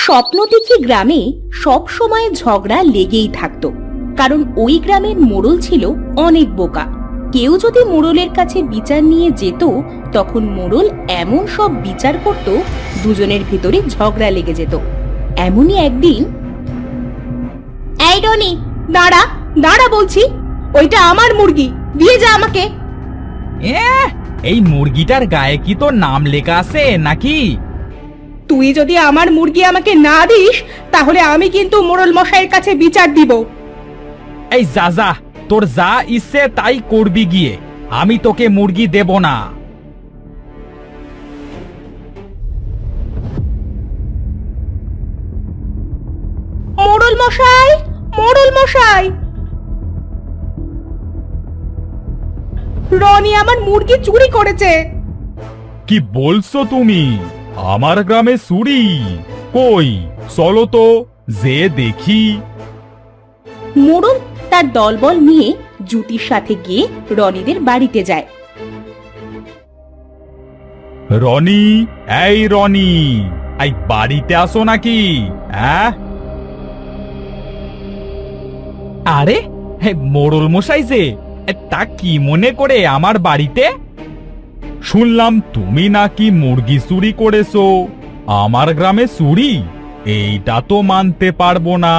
স্বপ্নদীঘি গ্রামে সব সময় ঝগড়া লেগেই থাকতো, কারণ ওই গ্রামের মোড়ল ছিল অনেক বোকা। কেউ যদি মোড়লের কাছে বিচার নিয়ে যেত, তখন মোড়ল এমন সব বিচার করত দুজনের ভিতরে ঝগড়া লেগে যেত। এমনই একদিন, এই রনি, দাঁড়া দাঁড়া বলছি, ওইটা আমার মুরগি, দিয়ে যা আমাকে। এই মুরগিটার গায়ে কি তোর নাম লেখা আছে নাকি? তুই যদি আমার মুরগি আমাকে না দিস, তাহলে আমি কিন্তু মোড়ল মশাইয়ের কাছে বিচার দিব। এই যা যা, তোর যা ইচ্ছে তাই করবি গিয়ে, আমি তোকে মুরগি দেব না। মোড়ল মশাই, মোড়ল মশাই, রনি আমার মুরগি চুরি করেছে। কি বলছো তুমি? আমার গ্রামে চুরি? কই চলো তো যে দেখি। মোড়ল তার দলবল নিয়ে জুতির সাথে গিয়ে রনিদের বাড়িতে যায়। রনি, এই রনি, এই বাড়িতে আসো নাকি? আরে মোড়ল মশাই যে, তা কি মনে করে আমার বাড়িতে? শুনলাম তুমি নাকি মুরগি চুরি করেছো। আমার গ্রামে চুরি? এইটা তো মানতে পারবো না।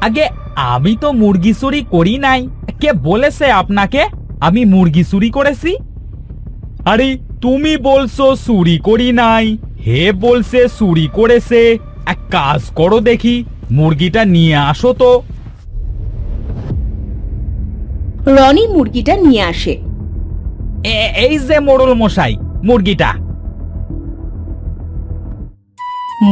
আগে আমি তো মুরগি চুরি করি নাই। কে বলেছে আপনাকে আমি মুরগি চুরি করেছি? আরে তুমি বলছো চুরি করি নাই, হে বলছে চুরি করেছে। এক কাজ করো দেখি, মুরগিটা নিয়ে আসো তো। রনি মুরগিটা নিয়ে আসে। এই যে মোড়ল মশাই, মুরগিটা।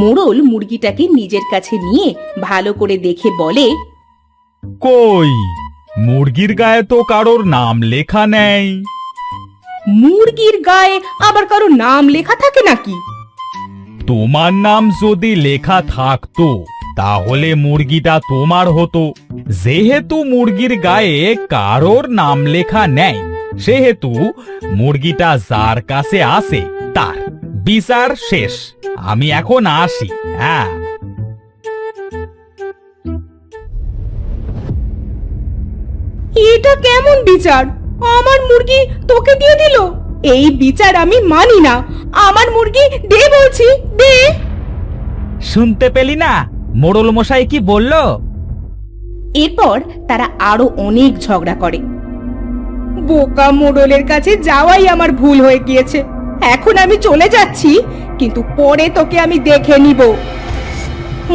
মোড়ল মুরগিটাকে নিজের কাছে নিয়ে ভালো করে দেখে বলে, কই মুরগির গায়ে তো কারোর নাম লেখা নেই। মুরগির গায়ে আবার কারো নাম লেখা থাকে নাকি? তোমার নাম যদি লেখা থাকতো তাহলে মুরগিটা তোমার হতো। যেহেতু মুরগির গায়ে কারোর নাম লেখা নেই, সেহেতু মুরগিটা যার কাছে আসে তার বিচার শেষ। আমি এখন আসি। হ্যাঁ, এটা কেমন বিচার? আমার মুরগি তোকে দিয়ে দিল? এই বিচার আমি মানি না। আমার মুরগি দে বলছি, দে। শুনতে পেলি না মোড়ল মশাই কি বলল? এরপর তারা আরো অনেক ঝগড়া করে। বোকা মোড়লের কাছে যাওয়াই আমার ভুল হয়ে গিয়েছে। এখন আমি চলে যাচ্ছি, কিন্তু পরে তোকে আমি দেখে নিব।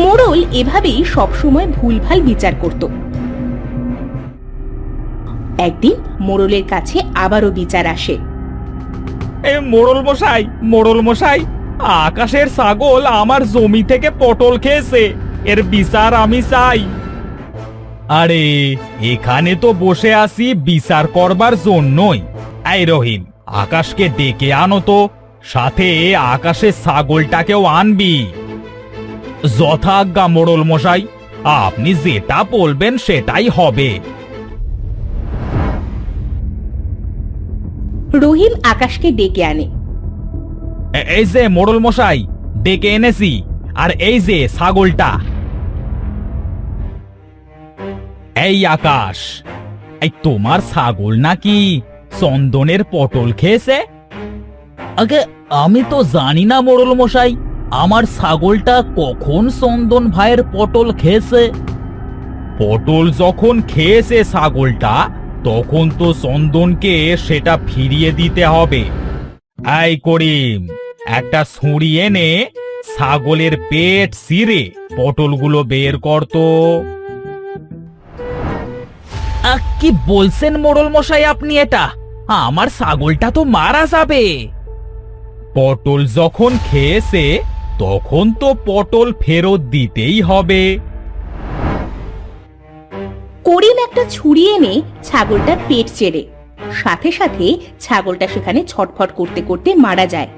মোড়ল এভাবেই সবসময় ভুলভাল বিচার করত। একদিন মোড়লের কাছে আবারও বিচার আসে। মোড়ল মশাই, মোড়ল মশাই, আকাশের ছাগল আমার জমি থেকে পটল খেয়েছে, এর বিচার আমি চাই। আরে এখানে তো বসে আছি বিচার করবার জন্যই। এই রহিম, আকাশকে ডেকে আনো তো, সাথে আকাশের ছাগলটাকেও আনবি। যথাজ্ঞা মোড়ল মশাই, আপনি যেটা বলবেন সেটাই হবে। রহিম আকাশকে ডেকে আনে। এই যে মোড়ল মশাই, ডেকে এনেছি। আর এই যে ছাগলটা। এই আকাশ, এই তোমার ছাগল নাকি চন্দনের পটল খেয়েছে? আগে আমি তো জানি না মোড়ল মশাই, আমার ছাগলটা কখন চন্দন ভাইয়ের পটল খেয়েছে। পটল যখন খেয়েছে ছাগলটা, তখন তো চন্দনকে সেটা ফিরিয়ে দিতে হবে। এই করিম, একটা ছুরি এনে ছাগলের পেট চিরে পটলগুলো বের করতো। কি বলছেন মোড়ল মশাই আপনি? এটা আমার ছাগলটা তো মারা যাবে। পটল যখন খেয়েছে তখন তো পটল ফেরত দিতেই হবে। করিম একটা ছুরি এনে ছাগলটার পেট চেরে, সাথে সাথে ছাগলটা সেখানে ছটফট করতে করতে মারা যায়।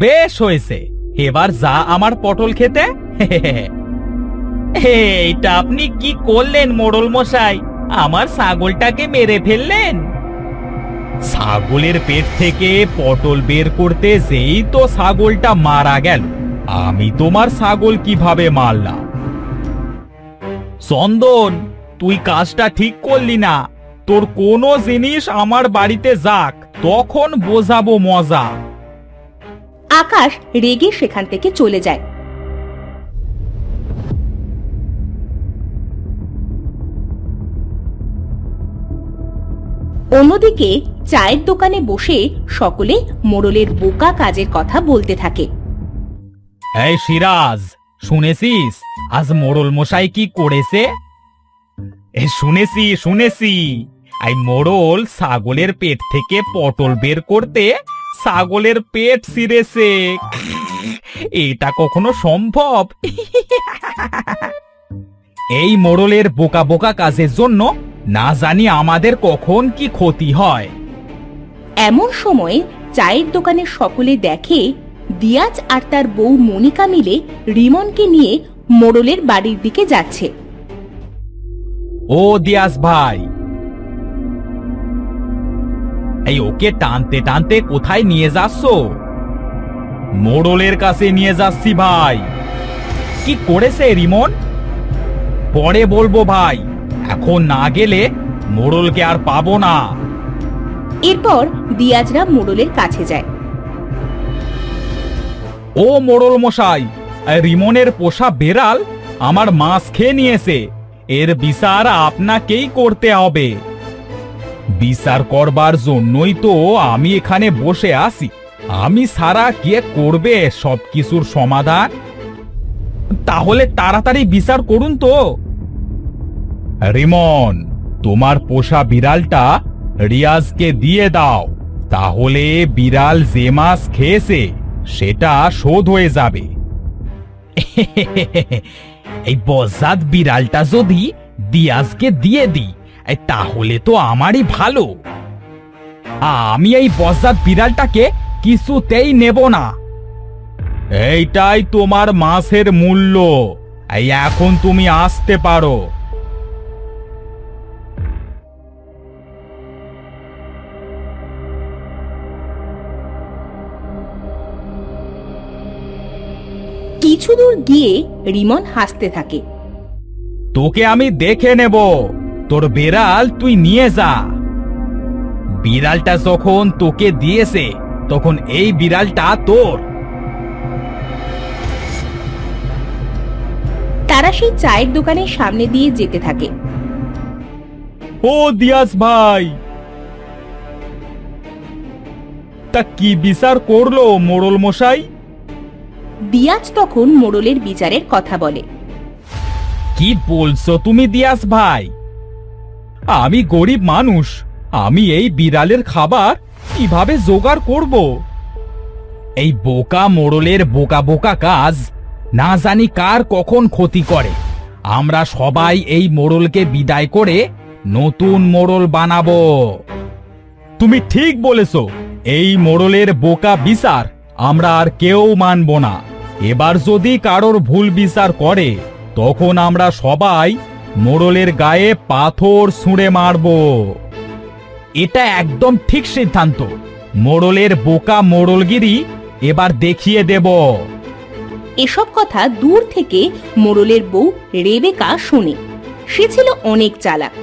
বেশ হয়েছে, এবার যা আমার পটল খেতে। এইটা আপনি কি করলেন মোড়ল মশাই? আমার ছাগলটাকে মেরে ফেললেন। ছাগলের পেট থেকে পটল বের করতে যেই তো ছাগলটা মারা গেল, আমি তোমার ছাগল কিভাবে মারলাম? চন্দন, তুই কাজটা ঠিক করলি না। তোর কোনো জিনিস আমার বাড়িতে যাক, তখন বোঝাবো মজা। আকাশ রেগে সেখান থেকে চলে যায়। অন্যদিকে চায়ের দোকানে বসে সকলে মোড়লের বোকা কাজের কথা বলতে থাকে। এই সিরাজ, শুনেছিস আজ মোড়ল মশাই কি করেছে? শুনেছি শুনেছি। এই মোড়ল ছাগলের পেট থেকে পটল বের করতে ছাগলের পেট ছিঁড়েছে। এটা কখনো সম্ভব? এই মোড়লের বোকা বোকা কাজের জন্য না জানি আমাদের কখন কি ক্ষতি হয়। এমন সময় চায়ের দোকানে সকলে দেখে দিয়াজ আর তার বউ মনিকা মিলে রিমনকে নিয়ে মোড়লের বাড়ির দিকে যাচ্ছে। ও দিয়াস ভাই, এই ওকে টানতে টানতে কোথায় নিয়ে যাচ্ছ? মোড়লের কাছে নিয়ে যাচ্ছি ভাই। কি করেছে রিমন? পরে বলবো ভাই, এখন না গেলে মোড়লকে আর পাবো না। এরপর দিয়াজরা মোড়লের কাছে যায়। ও মোড়ল মশাই, রিমনের পোষা বেড়াল আমার মাছ খেয়ে নিয়েছে। এর বিচার আপনাকেই করতে হবে। বিচার করবার জন্যই তো আমি এখানে বসে আছি। আমি সারা কে করবে সবকিছুর সমাধান? তাহলে তাড়াতাড়ি বিচার করুন তো। রিমন, তোমার পোষা বিড়ালটা রিয়াজকে দিয়ে দাও, তাহলে বিড়াল যে মাছ খেয়েছে সেটা শোধ হয়ে যাবে। এই বজ্জাত বিড়ালটা যদি দিয়াজকে দিয়ে দিই, তাহলে তো আমারই ভালো। আমি এই বজ্জাত বিড়ালটাকে কিছুতেই নেব না। এইটাই তোমার মাছের মূল্য। এখন তুমি আসতে পারো। কিছু দূর গিয়ে রিমন হাসতে থাকে। তোকে আমি দেখে নেব। তোর বিড়াল তুই নিয়ে যা। বিড়ালটা যখন তোকে দিয়েছে তখন এই বিড়ালটা তোর। তারা সেই চায়ের দোকানের সামনে দিয়ে যেতে থাকে। ও দিয়াস ভাই, তা কি বিচার করলো মোড়ল মশাই? দিয়াজ তখন মোড়লের বিচারের কথা বলে। কি বলছো তুমি দিয়াস ভাই? আমি গরিব মানুষ, আমি এই বিড়ালের খাবার কিভাবে জোগাড় করব? এই বোকা মোড়লের বোকা বোকা কাজ না জানি কার কখন ক্ষতি করে। আমরা সবাই এই মোড়লকে বিদায় করে নতুন মোড়ল বানাবো। তুমি ঠিক বলেছো। এই মোড়লের বোকা বিচার আমরা আর কেউ মানব না। এবার যদি কারোর ভুল বিচার করে তখন আমরা সবাই মোড়লের গায়ে পাথর ছুঁড়ে মারব। এটা একদম ঠিক সিদ্ধান্ত। মোড়লের বোকা মোড়লগিরি এবার দেখিয়ে দেব। এসব কথা দূর থেকে মোড়লের বউ রেবেকা শোনে। সে ছিল অনেক চালাক।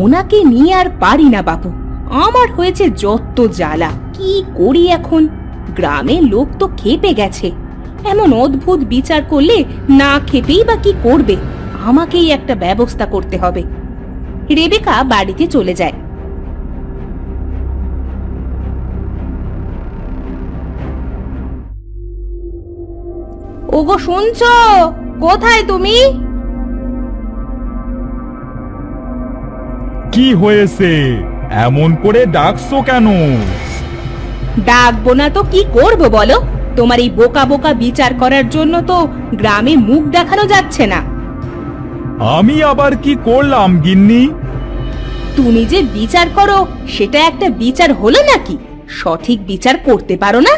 ওনাকে নিয়ে আর পারি না বাবু, আমার হয়েছে যত জ্বালা। কি করি এখন? গ্রামের লোক তো খেপে গেছে। এমন অদ্ভুত বিচার করলে না খেপেই বা কি করবে? আমাকেই একটা ব্যবস্থা করতে হবে। রেবেকা বাড়িতে চলে যায়। ওগো শুনছো? কোথায় তুমি? কি হয়েছে? এমন করে ডাকছো কেন? ডাকবো না তো কি করবো বলো? তোমার এই বোকা বোকা বিচার করার জন্য তো গ্রামে মুখ দেখানো যাচ্ছে না। আমি আবার কি করলাম গিন্নি? তুমি যে বিচার করো সেটা একটা বিচার হলো নাকি? সঠিক বিচার করতে পারো না?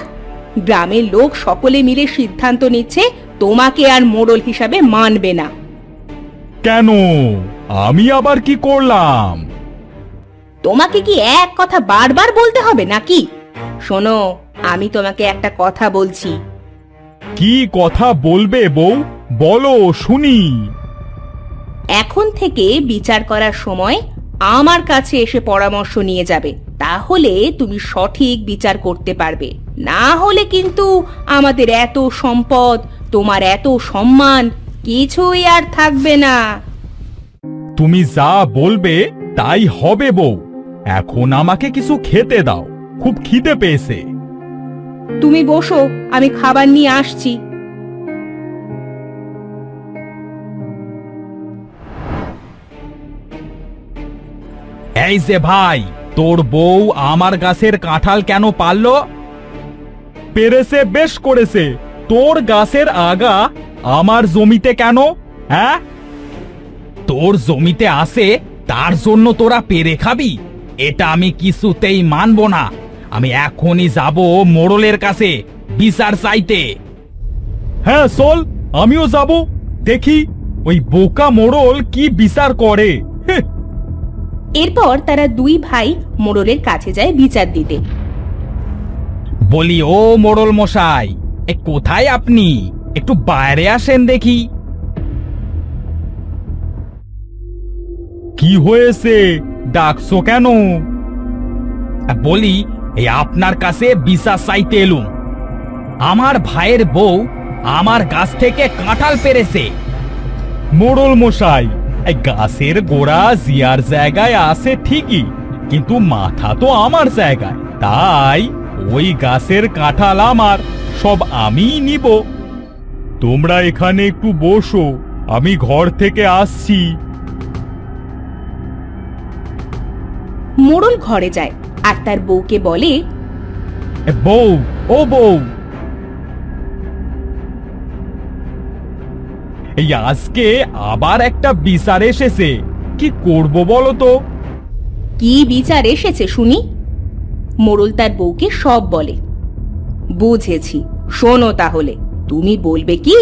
গ্রামের লোক সকলে মিলে সিদ্ধান্ত নিচ্ছে তোমাকে আর মোড়ল হিসাবে মানবে না। কেন? আমি আবার কি করলাম? তোমাকে কি এক কথা বারবার বলতে হবে নাকি? শোনো, আমি তোমাকে একটা কথা বলছি। কি কথা বলবে বউ, বলো শুনি। এখন থেকে বিচার করার সময় আমার কাছে এসে পরামর্শ নিয়ে যাবে, তাহলে তুমি সঠিক বিচার করতে পারবে। না হলে কিন্তু আমাদের এত সম্পদ, তোমার এত সম্মান কিছুই আর থাকবে না। তুমি যা বলবে তাই হবে বউ। এখন আমাকে কিছু খেতে দাও, খুব খিদে পেয়েছে। তুমি বসো, আমি খাবার নিয়ে আসছি। এই যে ভাই, তোর বউ আমার গাছের কাঁঠাল কেন পারলো? পেরেছে, বেশ করেছে। তোর গাছের আগা আমার জমিতে কেন? হ্যাঁ, তোর জমিতে আসে তার জন্য তোরা পেরে খাবি? এটা আমি কিছুতেই মানব না। আমি এখনই যাব মোড়লের কাছে বিচার চাইতে। হ্যাঁ চল, আমিও যাব, দেখি ওই বোকা মোড়ল কি বিচার করে। এরপর তারা দুই ভাই মোড়লের কাছে যায় বিচার দিতে। বলি, ও মোড়ল মশাই, কোথায় আপনি? একটু বাইরে আসেন দেখি। কি হয়েছে, ডাকছো কেন? বলি, এই আপনার কাছে বিচার চাইতে এলুম। আমার ভাইয়ের বউ আমার গাছ থেকে কাঁঠাল পেরেছে। মোড়ল মশাই, এই গাছের গোড়া জিয়ার জায়গায় আছে ঠিকই, কিন্তু মাথা তো আমার জায়গায়, তাই ওই গাছের কাঁঠাল আমার, সব আমিই নিব। তোমরা এখানে একটু বসো, আমি ঘর থেকে আসছি। মোড়ল ঘরে যায় আর তার বউকে বলে, বউ, ও বউ, এই আজকে আবার একটা বিচার এসেছে, কি করব বলো তো? কি বিচার এসেছে শুনি? মোড়ল তার বউকে সব বলে। বুঝেছি, শোনো তাহলে। তুমি বলবে কি,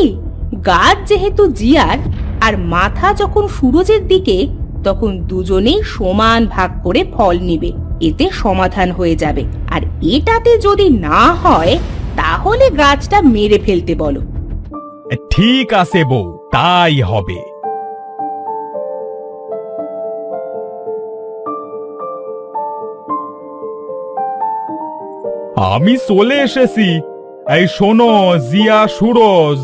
গাছ যেহেতু জিয়ার আর মাথা যখন সূরজের দিকে, তখন দুজনেই সমান ভাগ করে ফল নিবে, এতে সমাধান হয়ে যাবে। আর এটাতে যদি না হয়, তাহলে গাছটা মেরে ফেলতে বলো। ঠিক আছে বউ, তাই হবে। আমি চলে এসেছি। এই শোনো জিয়া সুরজ,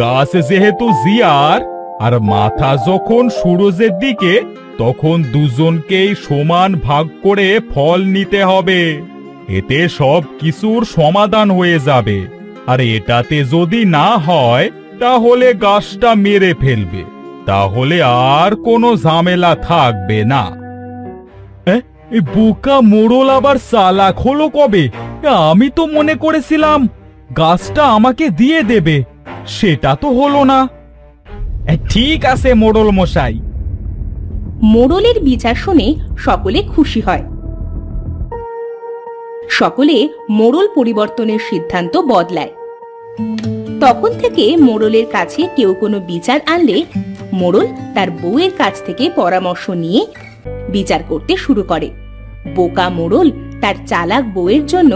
গাছ যেহেতু জিয়ার আর মাথা যখন সুরজের দিকে, তখন দুজনকেই সমান ভাগ করে ফল নিতে হবে। এতে সব কিছুর সমাধান হয়ে যাবে। আর এটাতে যদি না হয়, তাহলে গাছটা মেরে ফেলবে, তাহলে আর কোনো ঝামেলা থাকবে না। এই বোকা মোড়ল আবার চালাক হলো কবে? আমি তো মনে করেছিলাম গাছটা আমাকে দিয়ে দেবে, সেটা তো হলো না। ঠিক আছে মোড়ল মশাই। মোড়লের বিচার শুনে সকলে খুশি হয়। সকলে মোড়ল পরিবর্তনের সিদ্ধান্ত বদলায়। তখন থেকে মোড়লের কাছে কেউ কোনো বিচার আনলে মোড়ল তার বউয়ের কাছ থেকে পরামর্শ নিয়ে বিচার করতে শুরু করে। বোকা মোড়ল তার চালাক বউয়ের জন্য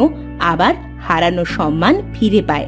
আবার হারানো সম্মান ফিরে পায়।